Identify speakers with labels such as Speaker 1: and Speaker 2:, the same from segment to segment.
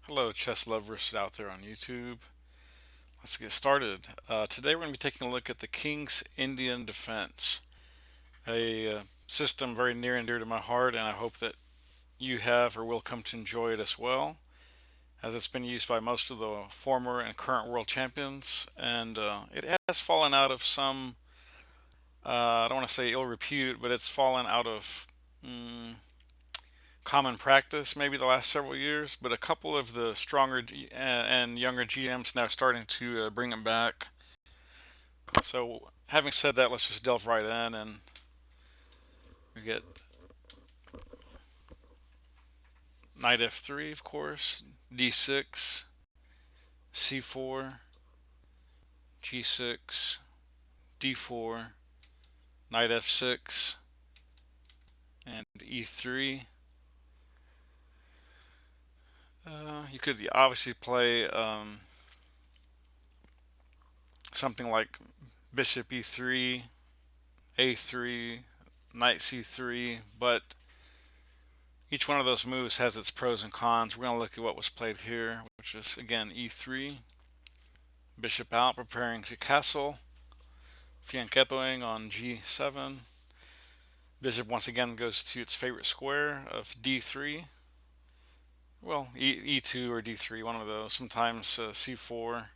Speaker 1: Hello, chess lovers out there on YouTube. Let's get started. Today we're going to be taking a look at the King's Indian Defense, a system very near and dear to my heart, and I hope that you have or will come to enjoy it as well, as it's been used by most of the former and current world champions, and it has fallen out of some, I don't want to say ill repute, but it's fallen out of common practice maybe the last several years, but a couple of the stronger and younger GMs now starting to bring it back. So, having said that, let's just delve right in, and we get knight f3, of course, d6, c4, g6, d4, knight f6, and e3. You could obviously play something like bishop e3, a3, knight c3, but each one of those moves has its pros and cons. We're going to look at what was played here, which is again e3, bishop out, preparing to castle, fianchettoing on g7. Bishop once again goes to its favorite square of d3. Well, e2 or d3, one of those. Sometimes c4.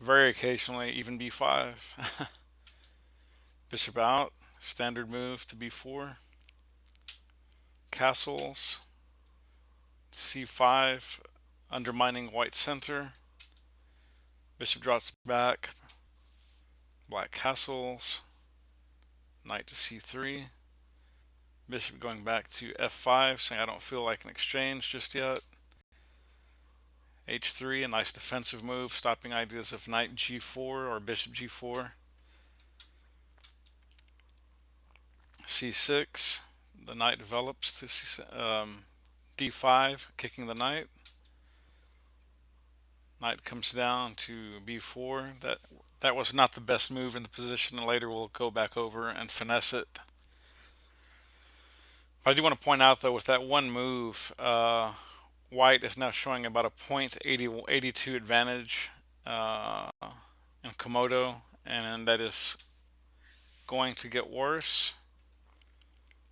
Speaker 1: Very occasionally, even b5. Bishop out, standard move to b4. Castles, c5, undermining white center. Bishop drops back, black castles, knight to c3. Bishop going back to f5, saying I don't feel like an exchange just yet. h3, a nice defensive move, stopping ideas of knight g4 or bishop g4. c6, the knight develops to d5, kicking the knight. Knight comes down to b4. That was not the best move in the position, and later we'll go back over and finesse it. I do want to point out, though, with that one move, white is now showing about a .82 advantage in Komodo, and that is going to get worse.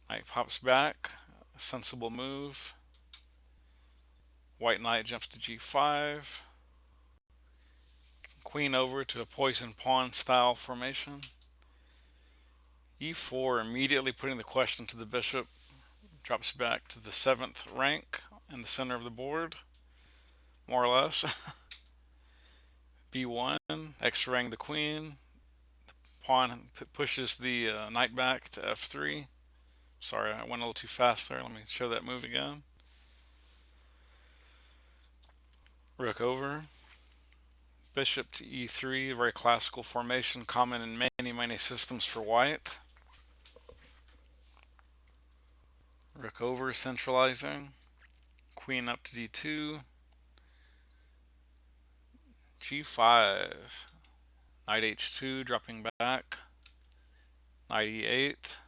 Speaker 1: Knight pops back, a sensible move. White knight jumps to g5. Queen over to a poison pawn style formation. e4, immediately putting the question to the bishop. Drops back to the 7th rank in the center of the board, more or less. b1, x-raying the queen. Pawn pushes the knight back to f3. Sorry, I went a little too fast there. Let me show that move again. Rook over. Bishop to e3, very classical formation, common in many systems for white. Rook over, centralizing. Queen up to d2. g5. Knight h2, dropping back. Knight e8.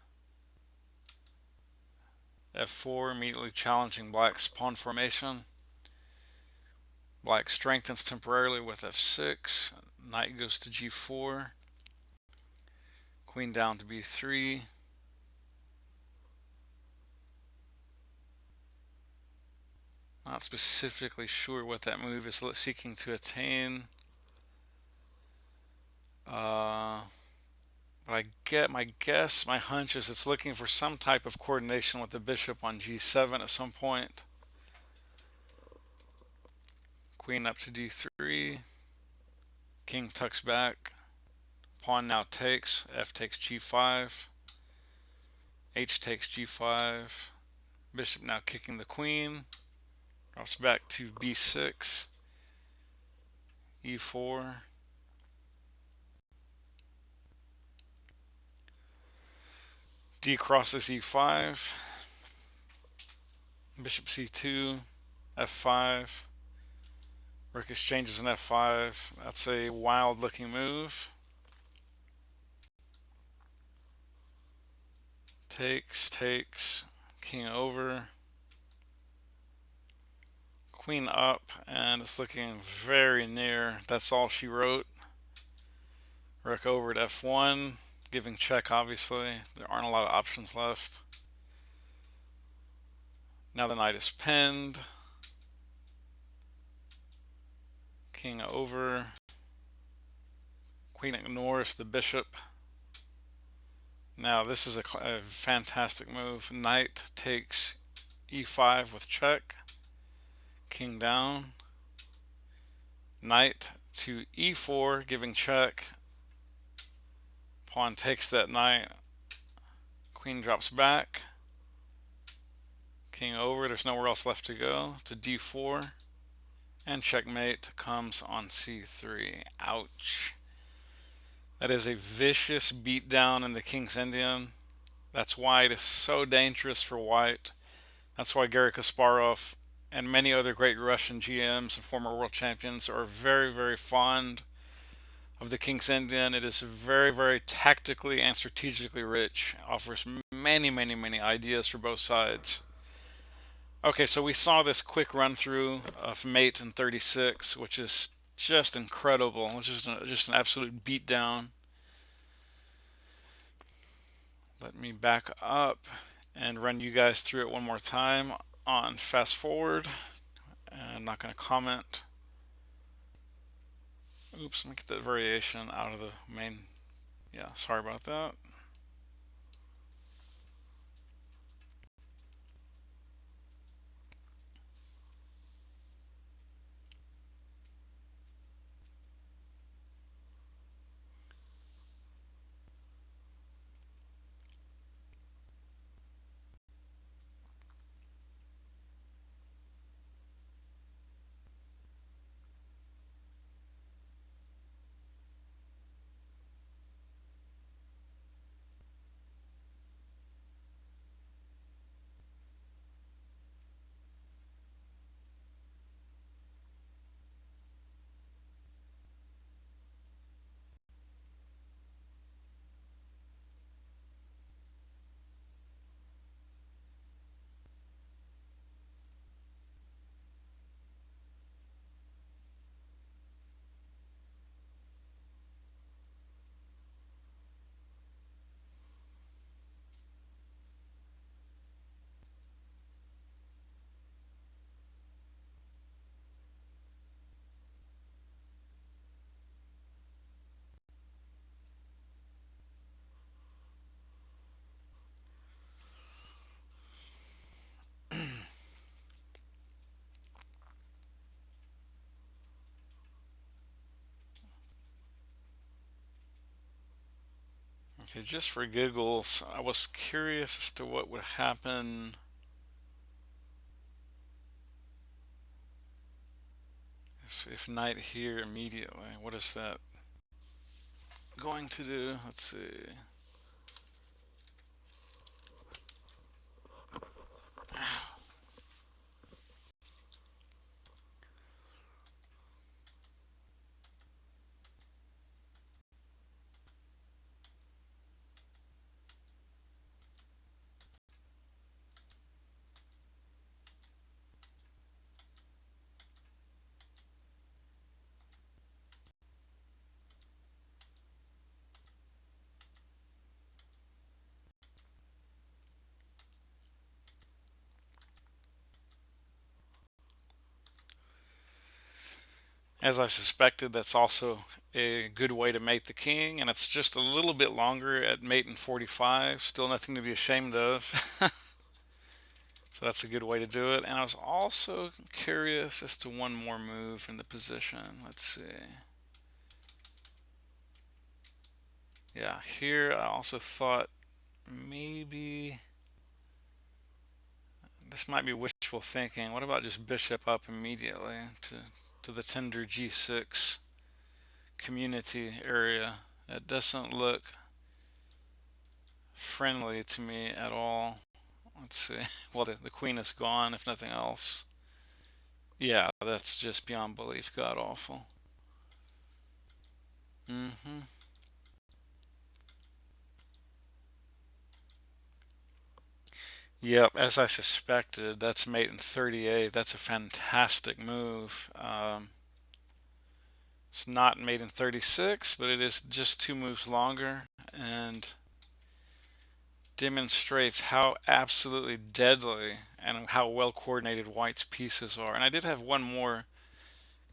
Speaker 1: f4, immediately challenging black's pawn formation. Black strengthens temporarily with f6. Knight goes to g4. Queen down to b3. Not specifically sure what that move is seeking to attain. But my hunch is it's looking for some type of coordination with the bishop on g7 at some point. Queen up to d3. King tucks back. Pawn now takes. F takes g5. H takes g5. Bishop now kicking the queen. Drops back to b6. e4. D crosses e5. Bishop c2. f5. Rook exchanges in f5. That's a wild looking move. Takes, king over. queen up, and it's looking very near. That's all she wrote. Rook over at f1, giving check, obviously. There aren't a lot of options left. Now the knight is pinned. King over. Queen ignores the bishop. Now this is a fantastic move. Knight takes e5 with check. King down. Knight to e4, giving check. Pawn takes that knight. Queen drops back. King over. There's nowhere else left to go. To d4. And checkmate comes on c3. Ouch. That is a vicious beatdown in the King's Indian. That's why it is so dangerous for white. That's why Garry Kasparov and many other great Russian GMs and former world champions are very, very fond of the King's Indian. It is very, very tactically and strategically rich. Offers many, many, many ideas for both sides. Okay, so we saw this quick run through of mate in 36, which is just incredible. It's just an absolute beatdown. Let me back up and run you guys through it one more time on fast forward. And I'm not going to comment. Oops, let me get that variation out of the main. Yeah, sorry about that. Okay, just for giggles, I was curious as to what would happen if knight here immediately. What is that going to do? Let's see. As I suspected, that's also a good way to mate the king, and it's just a little bit longer at mate in 45. Still nothing to be ashamed of. So that's a good way to do it. And I was also curious as to one more move in the position. Let's see. Yeah, here I also thought maybe this might be wishful thinking. What about just bishop up immediately to the tender g6 community area? It doesn't look friendly to me at all. Let's see. Well, the queen is gone, if nothing else. Yeah, that's just beyond belief god awful. Mm-hmm. Yep, as I suspected, that's mate in 38. That's a fantastic move. It's not mate in 36, but it is just two moves longer and demonstrates how absolutely deadly and how well coordinated White's pieces are. And I did have one more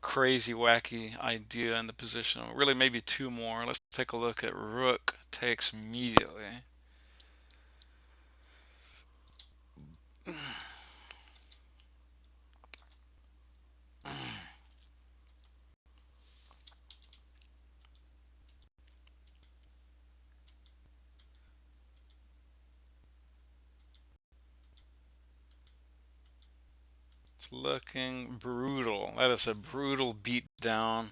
Speaker 1: crazy, wacky idea in the position. Really, maybe two more. Let's take a look at Rook takes immediately. It's looking brutal. That is a brutal beatdown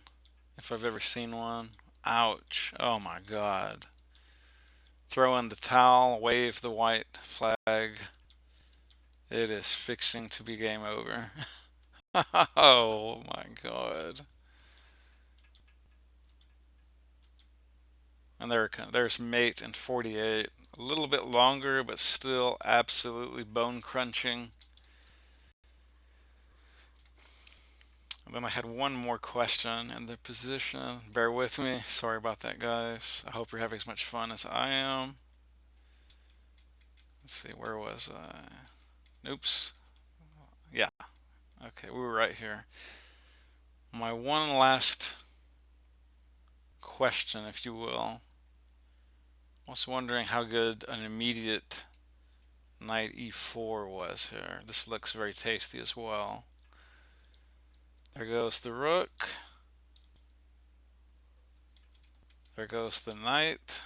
Speaker 1: if I've ever seen one. Ouch. Oh my God. Throw in the towel, wave the white flag. It is fixing to be game over. Oh my God. And there's mate in 48. A little bit longer, but still absolutely bone crunching. And then I had one more question in the position. Bear with me. Sorry about that, guys. I hope you're having as much fun as I am. Let's see, where was I? Oops. Yeah. Okay, we were right here. My one last question, if you will. I was wondering how good an immediate knight e4 was here. This looks very tasty as well. There goes the rook. There goes the knight.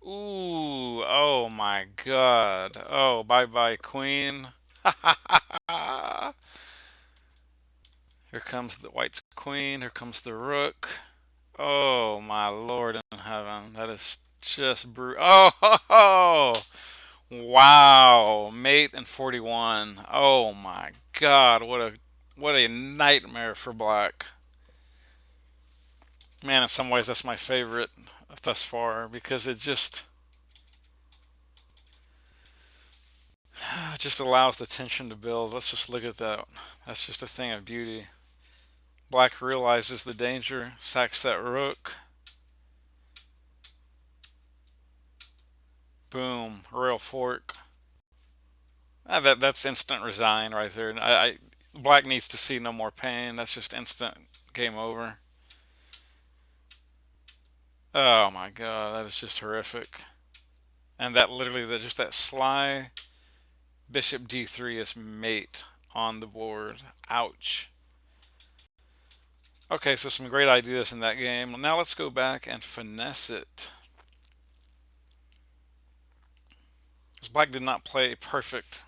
Speaker 1: Ooh, oh my God. Oh, bye-bye, queen. Here comes the white's queen. Here comes the rook. Oh my Lord in heaven. That is just brutal. Oh, ho, ho. Wow. Mate and 41. Oh my God. What a nightmare for black. Man, in some ways that's my favorite thus far because it just allows the tension to build. Let's just look at that. That's just a thing of beauty. Black realizes the danger, sacks that rook. Boom, royal fork. That's instant resign right there. Black needs to see no more pain. That's just instant game over. Oh my God, that is just horrific. And that literally, just that sly bishop d3 is mate on the board. Ouch. Okay, so some great ideas in that game. Now let's go back and finesse it. Because Black did not play a perfect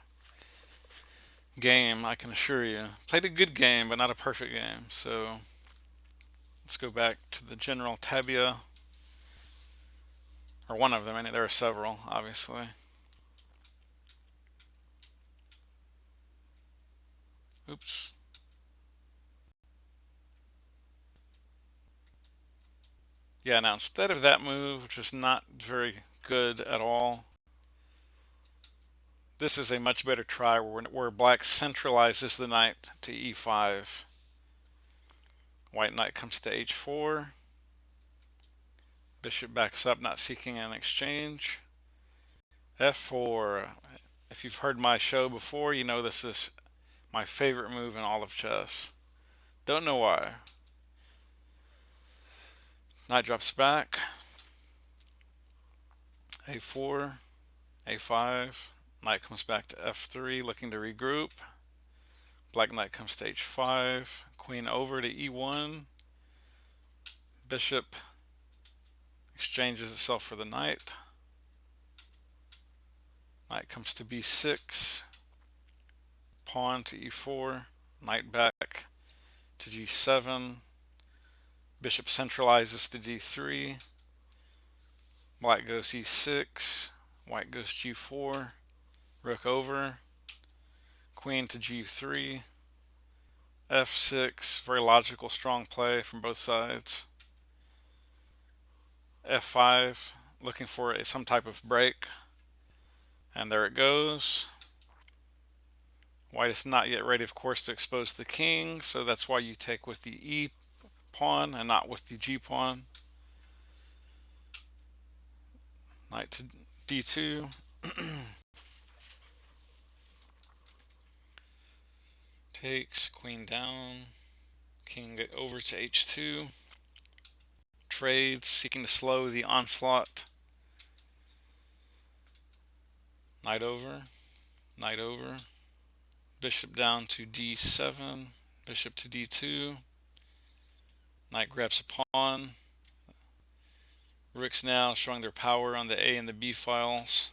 Speaker 1: game, I can assure you. Played a good game, but not a perfect game. So let's go back to the general tabia, or one of them. I mean, there are several, obviously. Oops. Yeah, now instead of that move, which is not very good at all, this is a much better try where black centralizes the knight to e5. White knight comes to h4. Bishop backs up, not seeking an exchange. f4. If you've heard my show before, you know this is my favorite move in all of chess. Don't know why. Knight drops back. a4. a5. Knight comes back to f3, looking to regroup. Black knight comes to h5. Queen over to e1. Bishop exchanges itself for the knight. Knight comes to b6. Pawn to e4. Knight back to g7. Bishop centralizes to d3. Black goes e6. White goes g4. Rook over. Queen to g3. f6. Very logical, strong play from both sides. f5, looking for some type of break. And there it goes. White is not yet ready, of course, to expose the king, so that's why you take with the e pawn and not with the g pawn. Knight to d2. Takes, queen down, king over to h2. Trades, seeking to slow the onslaught. Knight over, knight over. Bishop down to d7, bishop to d2. Knight grabs a pawn. Rooks now showing their power on the A and the B files.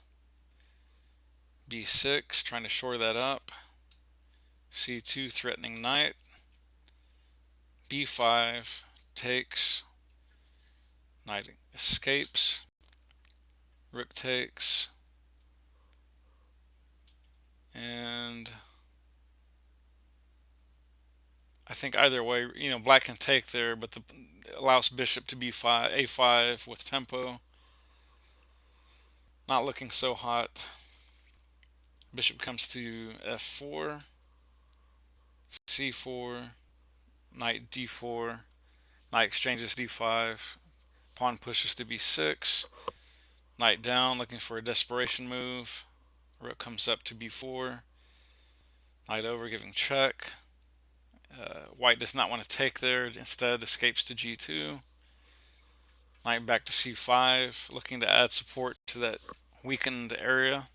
Speaker 1: b6, trying to shore that up. c2, threatening knight. b5, takes. Knight escapes. Rook takes. And I think either way, black can take there, but allows bishop to b5, a5 with tempo. Not looking so hot. Bishop comes to f4, c4, knight d4, knight exchanges d5, pawn pushes to b6, knight down, looking for a desperation move. Rook comes up to b4, knight over, giving check. White does not want to take there, instead escapes to g2. Knight back to c5, looking to add support to that weakened area.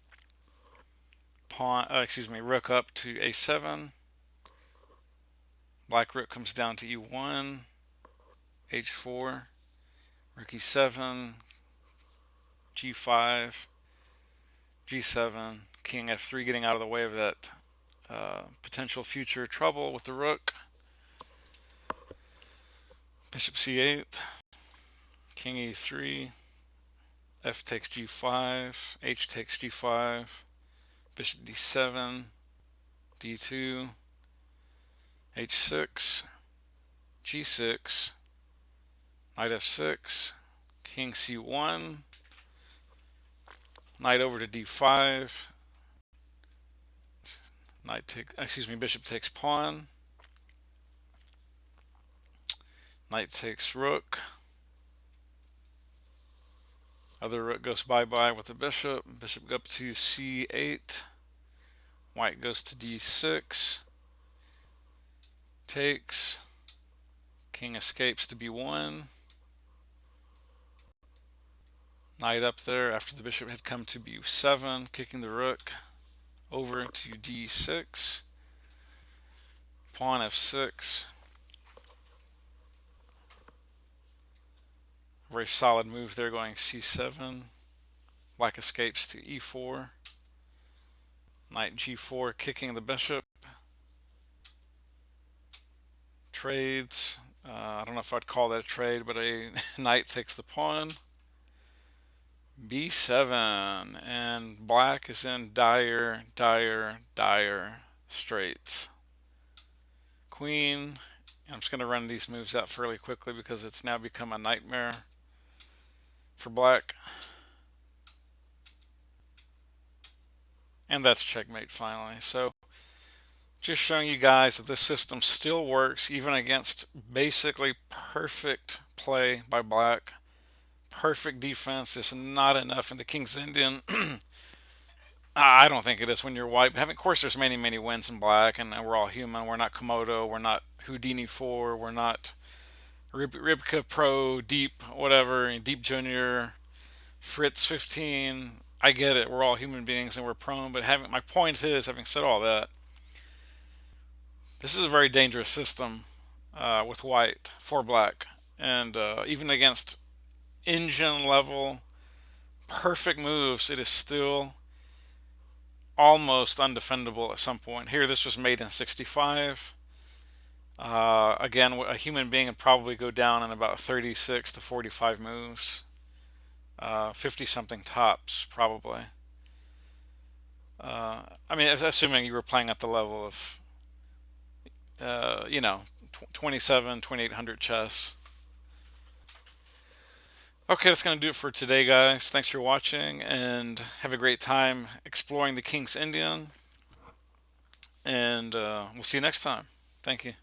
Speaker 1: Rook up to a7. Black rook comes down to e1, h4, rook e7, g5, g7, king f3, getting out of the way of that potential future trouble with the rook. Bishop c8, king e3, f takes g5, h takes g5, bishop d7, d2, h6, g6, knight f6, king c1, knight over to d5, bishop takes pawn, knight takes rook, other rook goes bye-bye with the bishop, bishop up to c8, white goes to d6, takes, king escapes to b1, knight up there after the bishop had come to b7, kicking the rook over to d6, pawn f6. Very solid move there, going c7. Black escapes to e4. Knight g4, kicking the bishop. Trades. I don't know if I'd call that a trade, but a knight takes the pawn. b7, and black is in dire straits. Queen. I'm just going to run these moves out fairly quickly because it's now become a nightmare for black. And that's checkmate finally. So just showing you guys that this system still works even against basically perfect play by black. Perfect defense is not enough, and the King's Indian I don't think it is when you're white. Of course, there's many wins in black, and we're all human. We're not Komodo. We're not Houdini 4. We're not Ribka Pro, Deep, whatever, Deep Junior, Fritz 15. I get it. We're all human beings and we're prone. But my point is, having said all that, this is a very dangerous system with white for black, and even against engine level perfect moves, it is still almost undefendable at some point. Here, this was made in 65. Again, a human being would probably go down in about 36 to 45 moves. 50 something tops, probably. I mean, assuming you were playing at the level of, 27, 2800 chess. Okay, that's going to do it for today, guys. Thanks for watching, and have a great time exploring the King's Indian. And we'll see you next time. Thank you.